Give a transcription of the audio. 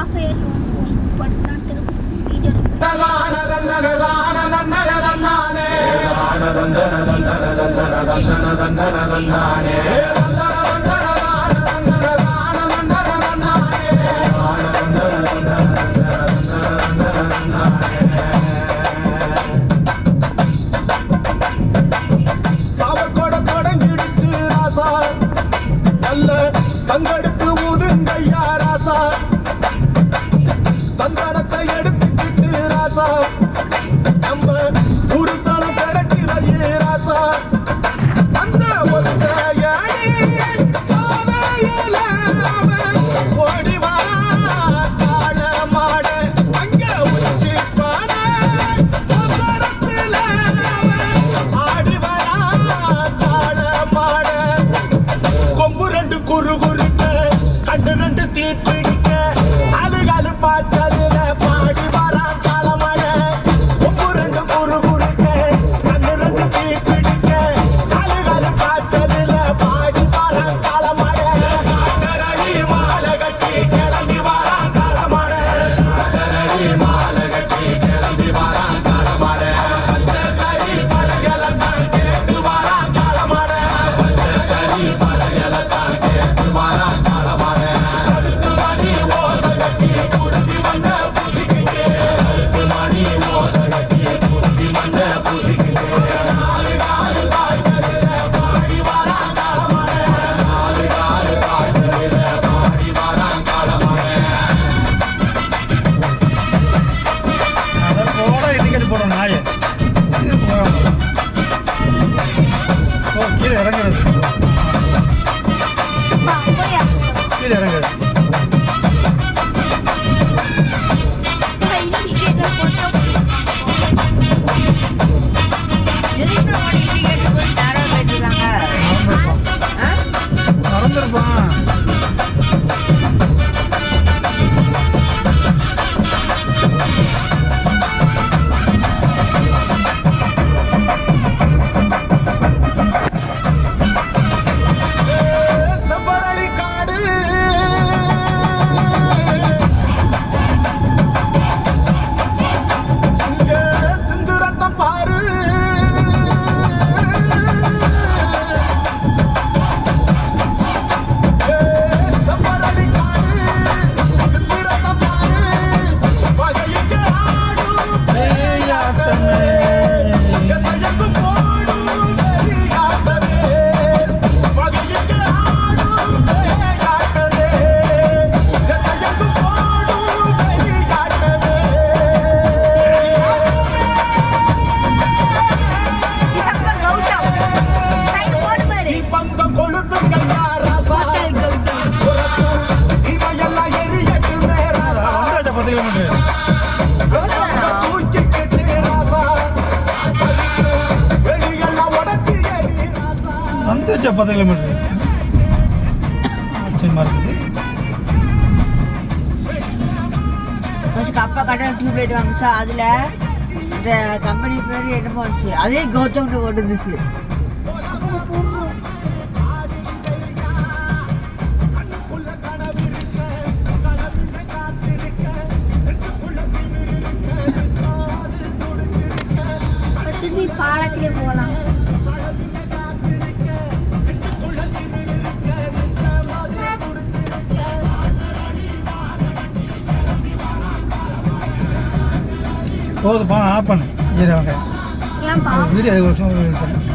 of ஆயிடும் but நான் திரும்ப வீடியோ சங்கடுக்கு ஊதுங்கய்யா ராசா சந்தனத்தை எடுத்துக்கிட்டு ராசா நம்ம புருஷனும் திரட்டி வையே ராசா அந்த ஓடி வரா கால மாட அங்க உச்சி பான ஆடி வரா கால மாட கொம்பு ரெண்டு குறு குறுக்க கண்டு ரெண்டு தீப்பிடிக்க அழுகாலு பாச்சல்ல பாடி வரா காலமட கொம்பு ரெண்டு குறு குறுக்க கண்டு ரெண்டு தீப்பிடிக்க அழுகாலு பாச்சல்ல பாடி வரா காலமட கரடி மாலை கட்டி கிளம்பி வரா காலமட கரடி மாலை கட்டி கிளம்பி வரா காலமட பச்சை படையலத்தான் கேட்டு வரா காலமட பச்சை படையலத்தான் கேட்டு வரா காலமட அடுத்து மணி ஓசை கட்டி குருதி வந்த புசிக்குது அடுத்து மணி ஓசை கட்டி குருதி வந்த புசிக்குது நாலு காலு காய்ச்சலில் பாடி வரா காலமட நாலு காலு காய்ச்சலில் பாடி வரா காலமட போட டிக்கெட் போட நாயை கீழே இறங்குறது கீழே இறங்குறது மறந்துருப்பான் செவ்வரளி காடு இங்க சிந்து ரத்தம் பாரு செவ்வரளி காடு சிந்து ரத்தம் பாரு வகைக்கு ஆடும் பேயாட்டமே எசையக்கு போடும் பெரியாட்டமே வகைக்கு ஆடும் பேயாட்டமே எசையக்கு போடும் பெரியாட்டமே டிசம்பர் கௌதம் சைன் போடு பாரு பந்தம் கொளுத்துங்கய்யா ராசா இவையெல்லாம் எரியட்டுமே ராசா வந்தாச்சா 10 கிலோமீட்டர் தூக்கிக்கிட்டு ராசா வெளியெல்லாம் உடச்சி எறி ராசா வந்துச்சா 10 கிலோமீட்டர் ஆச்சரியமா இருக்குது அப்பா கடை டியூப்லைட் வாங்குச்சா அதில் இந்த கம்பெனி பேர் என்னமோ வந்துச்சு அதே கௌதம் ஓட்டு இருந்துச்சு கண்ணுக்குள்ள கனவிருக்க கனவினை காத்திருக்க நெஞ்சுக்குள்ள திமிரிருக்க காது துடிச்சிருக்க திரும்பி பாலத்திலே போகலாம் கனவினை காத்திருக்க நெஞ்சுக்குள்ள திமிரிருக்க நெஞ்ச மாதிரி துடிச்சிருக்க போதுப்பா ஆஃப் பண்ணு ஈரவங்க ஏன்பா வீடியோ எடுக்க